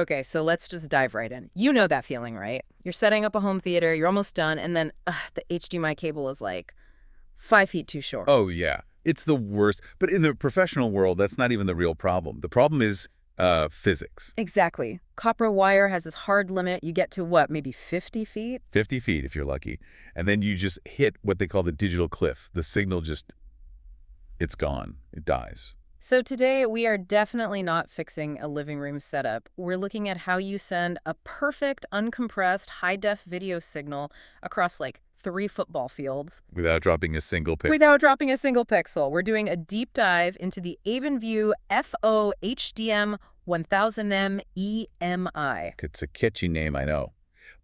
Okay, so let's just dive right in. You know that feeling, right? You're setting up a home theater, you're almost done, and then the HDMI cable is like 5 feet too short. Oh, yeah. It's the worst. But in the professional world, that's not even the real problem. The problem is physics. Exactly. Copper wire has this hard limit. You get to what, maybe 50 feet? 50 feet if you're lucky. And then you just hit what they call the digital cliff. The signal just, it's gone. It dies. So today we are definitely not fixing a living room setup. We're looking at how you send a perfect, uncompressed, high-def video signal across like 3 football fields Without dropping a single pixel. without dropping a single pixel. We're doing a deep dive into the Avenview FO-HDM-1000M-EMI. It's a catchy name, I know.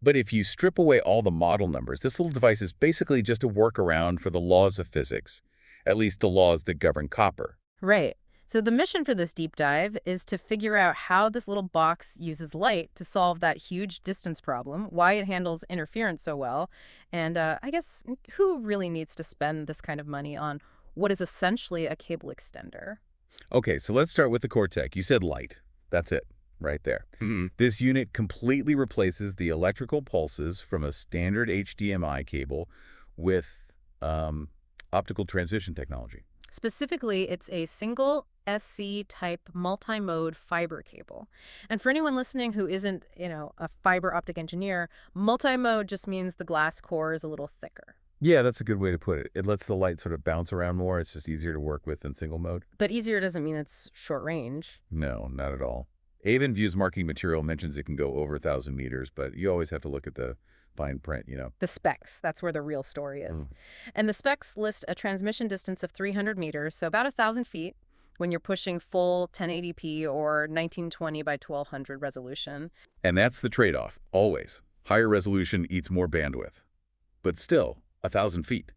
But if you strip away all the model numbers, this little device is basically just a workaround for the laws of physics, at least the laws that govern copper. Right. So the mission for this deep dive is to figure out how this little box uses light to solve that huge distance problem, why it handles interference so well, and I guess who really needs to spend this kind of money on what is essentially a cable extender. Okay, so let's start with the core tech. You said light. That's it, right there. This unit completely replaces the electrical pulses from a standard HDMI cable with optical transmission technology. Specifically, it's a single SC-type multi-mode fiber cable. And for anyone listening who isn't, a fiber optic engineer, multi-mode just means the glass core is a little thicker. Yeah, that's a good way to put it. It lets the light sort of bounce around more. It's just easier to work with than single mode. But easier doesn't mean it's short range. No, not at all. Avenview's marketing material mentions it can go over 1,000 meters, but you always have to look at the fine print. The specs, that's where the real story is. And the specs list a transmission distance of 300 meters, so about 1,000 feet, when you're pushing full 1080p or 1920 by 1200 resolution. And that's the trade-off, always. Higher resolution eats more bandwidth. But still, 1,000 feet.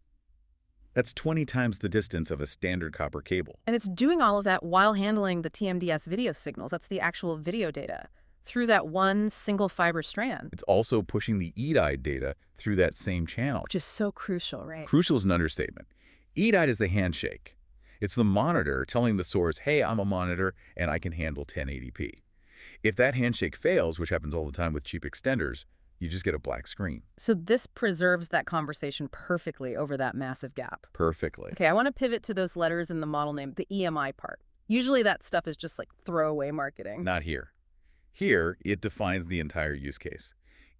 That's 20 times the distance of a standard copper cable. And it's doing all of that while handling the TMDS video signals. That's the actual video data through that one single fiber strand. It's also pushing the EDI data through that same channel. Which is so crucial, right? Crucial is an understatement. EDI is the handshake. It's the monitor telling the source, hey, I'm a monitor and I can handle 1080p. If that handshake fails, which happens all the time with cheap extenders, you just get a black screen. So this preserves that conversation perfectly over that massive gap. Perfectly. Okay, I want to pivot to those letters in the model name, the EMI part. Usually that stuff is just like throwaway marketing. Not here. Here, it defines the entire use case.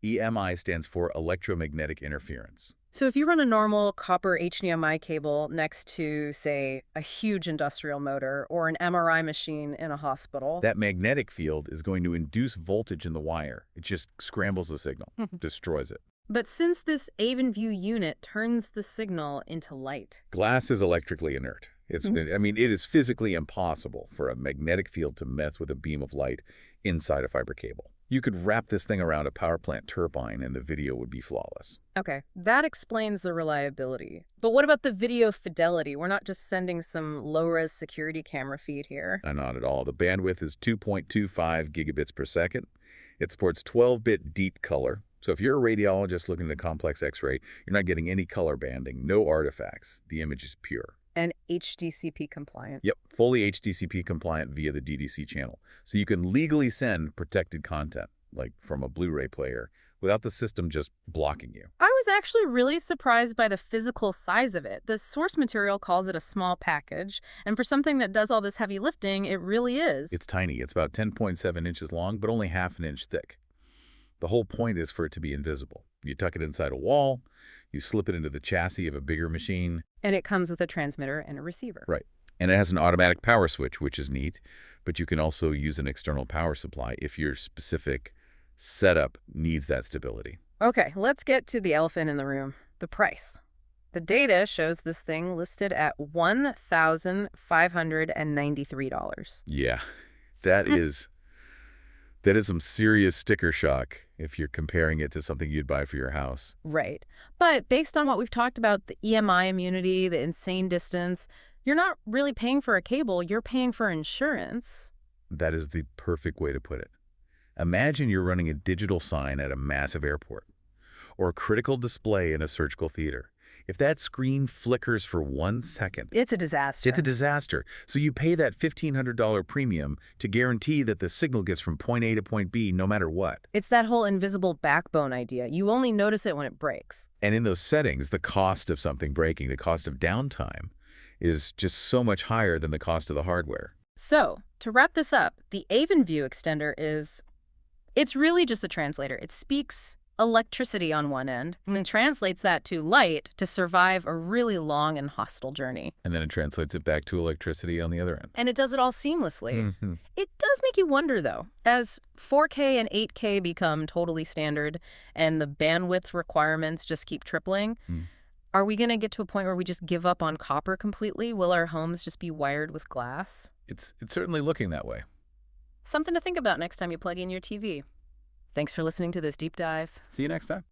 EMI stands for electromagnetic interference. So if you run a normal copper HDMI cable next to, say, a huge industrial motor or an MRI machine in a hospital, That magnetic field is going to induce voltage in the wire. It just scrambles the signal, destroys it. but since this Avenview unit turns the signal into light. Glass is electrically inert. It is physically impossible for a magnetic field to mess with a beam of light inside a fiber cable. You could wrap this thing around a power plant turbine and the video would be flawless. Okay, that explains the reliability. But what about the video fidelity? We're not just sending some low-res security camera feed here. Not at all. The bandwidth is 2.25 gigabits per second. It supports 12-bit deep color. So if you're a radiologist looking at a complex X-ray, you're not getting any color banding, no artifacts. The image is pure. And HDCP compliant. Yep, fully HDCP compliant via the DDC channel. So you can legally send protected content, like from a Blu-ray player, without the system just blocking you. I was actually really surprised by the physical size of it. The source material calls it a small package, and for something that does all this heavy lifting, it really is. It's tiny. It's about 10.7 inches long, but only half an inch thick. The whole point is for it to be invisible. You tuck it inside a wall, you slip it into the chassis of a bigger machine. And it comes with a transmitter and a receiver. Right. And it has an automatic power switch, which is neat, but you can also use an external power supply if your specific setup needs that stability. Okay, let's get to the elephant in the room, the price. The data shows this thing listed at $1,593. Yeah, that is some serious sticker shock if you're comparing it to something you'd buy for your house. Right. But based on what we've talked about, the EMI immunity, the insane distance, you're not really paying for a cable, you're paying for insurance. That is the perfect way to put it. Imagine you're running a digital sign at a massive airport or a critical display in a surgical theater. If that screen flickers for 1 second, It's a disaster. it's a disaster. So you pay that $1,500 premium to guarantee that the signal gets from point A to point B no matter what. It's that whole invisible backbone idea. You only notice it when it breaks. And in those settings, the cost of something breaking, the cost of downtime, is just so much higher than the cost of the hardware. So, to wrap this up, the Avenview extender it's really just a translator. It speaks electricity on one end and translates that to light to survive a really long and hostile journey. And then it translates it back to electricity on the other end. And it does it all seamlessly. It does make you wonder, though, as 4K and 8K become totally standard and the bandwidth requirements just keep tripling, are we going to get to a point where we just give up on copper completely? Will our homes just be wired with glass? It's certainly looking that way. Something to think about next time you plug in your TV. Thanks for listening to this deep dive. See you next time.